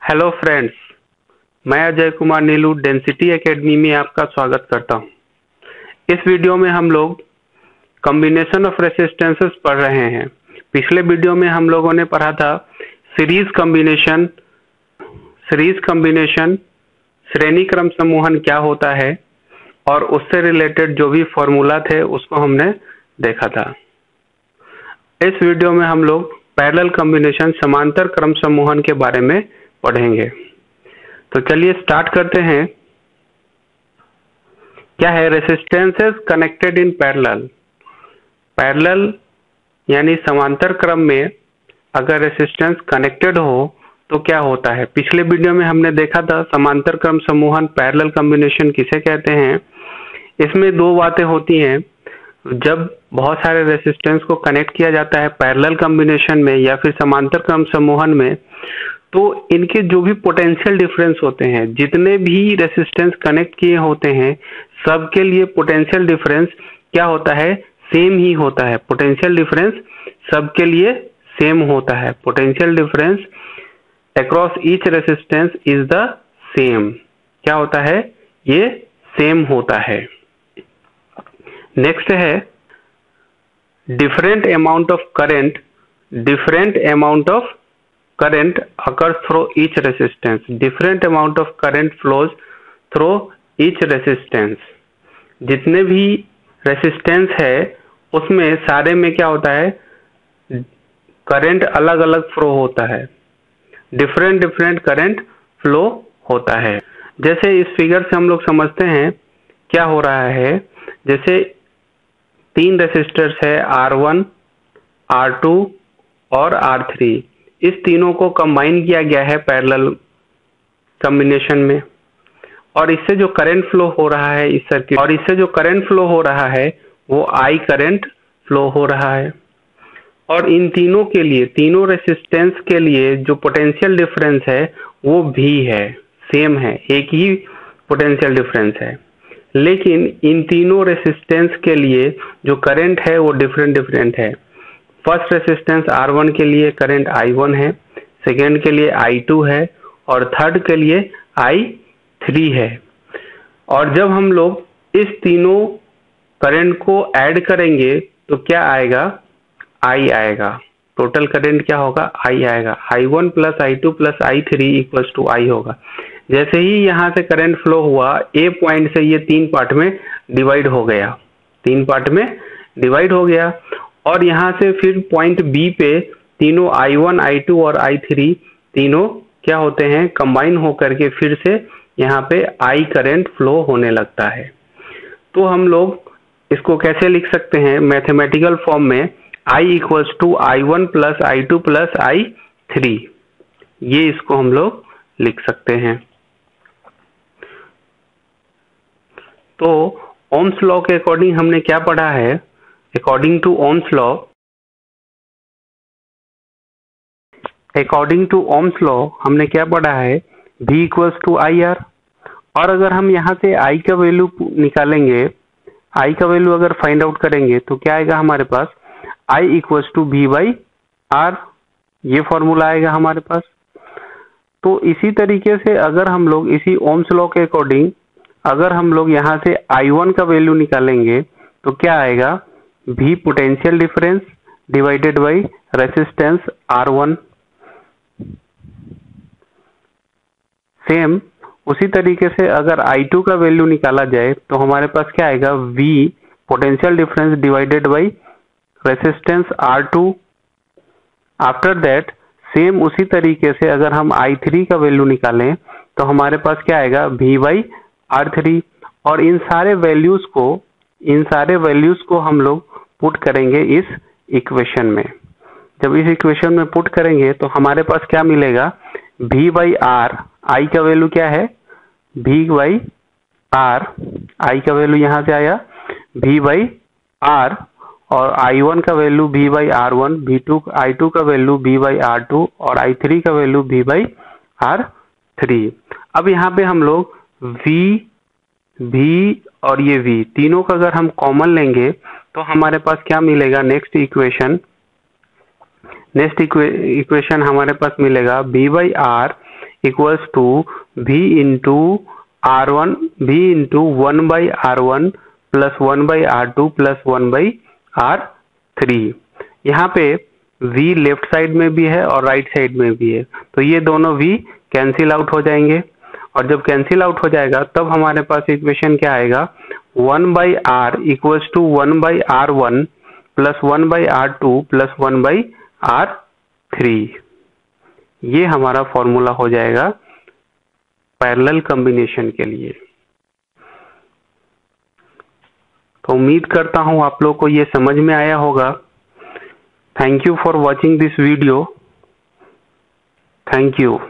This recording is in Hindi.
हेलो फ्रेंड्स, मैं अजय कुमार नीलू डेंसिटी एकेडमी में आपका स्वागत करता हूं। इस वीडियो में हम लोग कॉम्बिनेशन ऑफ रेसिस्टेंसेस पढ़ रहे हैं। पिछले वीडियो में हम लोगों ने पढ़ा था सीरीज कॉम्बिनेशन, श्रेणी क्रम समूहन क्या होता है और उससे रिलेटेड जो भी फॉर्मूला थे उसको हमने देखा था। इस वीडियो में हम लोग पैरेलल कॉम्बिनेशन समांतर क्रम समूहन के बारे में पढ़ेंगे। तो चलिए स्टार्ट करते हैं। क्या है रेसिस्टेंसेस कनेक्टेड इन पैरेलल यानी समांतर क्रम में अगर रेसिस्टेंस कनेक्टेड हो तो क्या होता है। पिछले वीडियो में हमने देखा था समांतर क्रम समूहन पैरेलल कॉम्बिनेशन किसे कहते हैं। इसमें दो बातें होती हैं। जब बहुत सारे रेसिस्टेंस को कनेक्ट किया जाता है पैरेलल कॉम्बिनेशन में या फिर समांतर क्रम समूहन में, तो इनके जो भी पोटेंशियल डिफरेंस होते हैं, जितने भी रेसिस्टेंस कनेक्ट किए होते हैं, सबके लिए पोटेंशियल डिफरेंस क्या होता है, सेम ही होता है। पोटेंशियल डिफरेंस सबके लिए सेम होता है। Potential difference across each resistance is the same. क्या होता है, ये सेम होता है। नेक्स्ट है different amount of current occurs through each resistance. Different amount of current flows through each resistance. जितने भी रेसिस्टेंस है उसमें सारे में क्या होता है, करंट अलग अलग फ्लो होता है। डिफरेंट करंट फ्लो होता है। जैसे इस फिगर से हम लोग समझते हैं क्या हो रहा है। जैसे तीन रेसिस्टर्स है R1, R2 और R3। इस तीनों को कंबाइन किया गया है पैरेलल कॉम्बिनेशन में, और इससे जो करंट फ्लो हो रहा है इस सर्किट, और इससे जो करंट फ्लो हो रहा है वो I करंट फ्लो हो रहा है। और इन तीनों के लिए, तीनों रेसिस्टेंस के लिए जो पोटेंशियल डिफरेंस है वो भी है, सेम है, एक ही पोटेंशियल डिफरेंस है। लेकिन इन तीनों रेसिस्टेंस के लिए जो करंट है वो डिफरेंट है। फर्स्ट रेसिस्टेंस R1 के लिए करंट I1 है, सेकेंड के लिए I2 है और थर्ड के लिए I3 है। और जब हम लोग इस तीनों करंट को ऐड करेंगे तो क्या आएगा, I आएगा। टोटल करंट क्या होगा, I आएगा। I1 plus I2 plus I3 equals to I होगा। जैसे ही यहाँ से करंट फ्लो हुआ, A पॉइंट से ये तीन पार्ट में डिवाइड हो गया, और यहाँ से फिर पॉइंट B पे तीनों I1, I2 और I3 तीनों क्या होते हैं, कंबाइन होकर के फिर से यहाँ पे I करंट फ्लो होने लगता है। तो हम लोग इसको कैसे लिख सकते हैं मैथमेटिकल फॉर्म में, I equals to I1 plus I2 plus I3। ये इसको हम लोग लिख सकते हैं। तो ओम्स लॉ के अकॉर्डिंग हमने क्या पढ़ा है। अकॉर्डिंग टू ओम्स लॉ हमने क्या पढ़ा है, V इक्वल्स टू IR। और अगर हम यहाँ से I का वैल्यू निकालेंगे, I का वैल्यू अगर फाइंड आउट करेंगे तो क्या आएगा हमारे पास, I equals to V by R। ये फॉर्मूला आएगा हमारे पास। तो इसी तरीके से अगर हम लोग इसी ओम्स लॉ के अकॉर्डिंग अगर हम लोग यहाँ से I1 का वैल्यू निकालेंगे तो क्या आएगा, V potential difference divided by resistance R1। Same उसी तरीके से अगर I2 का वैल्यू निकाला जाए तो हमारे पास क्या आएगा, V potential difference divided by resistance R2। After that same उसी तरीके से अगर हम I3 का वैल्यू निकालें तो हमारे पास क्या आएगा, V बाई R3। और इन सारे वैल्यूज को हम लोग पुट करेंगे इस इक्वेशन में। जब इस इक्वेशन में पुट करेंगे तो हमारे पास क्या मिलेगा, V बाई R। I का वैल्यू क्या है, V बाई R। I का वैल्यू यहाँ से आया V बाई R, और I1 का value V by R1, I2 का वैल्यू V बाई R2 और I3 का वैल्यू V बाई R3। अब यहाँ पे हम लोग V और ये V तीनों का अगर हम कॉमन लेंगे तो हमारे पास क्या मिलेगा, नेक्स्ट इक्वेशन हमारे पास मिलेगा V by R equals to V into R1 V into 1/R1 plus 1/R2 plus 1/R3। यहाँ पे V लेफ्ट साइड में भी है और राइट साइड में भी है, तो ये दोनों V कैंसिल आउट हो जाएंगे, और जब कैंसिल आउट हो जाएगा तब हमारे पास इक्वेशन क्या आएगा, 1/R equals to 1/R1 plus 1/R2 plus 1/R3। ये हमारा फॉर्मूला हो जाएगा पैरेलल कॉम्बिनेशन के लिए। तो उम्मीद करता हूं आप लोग को ये समझ में आया होगा। Thank you for watching this video. Thank you.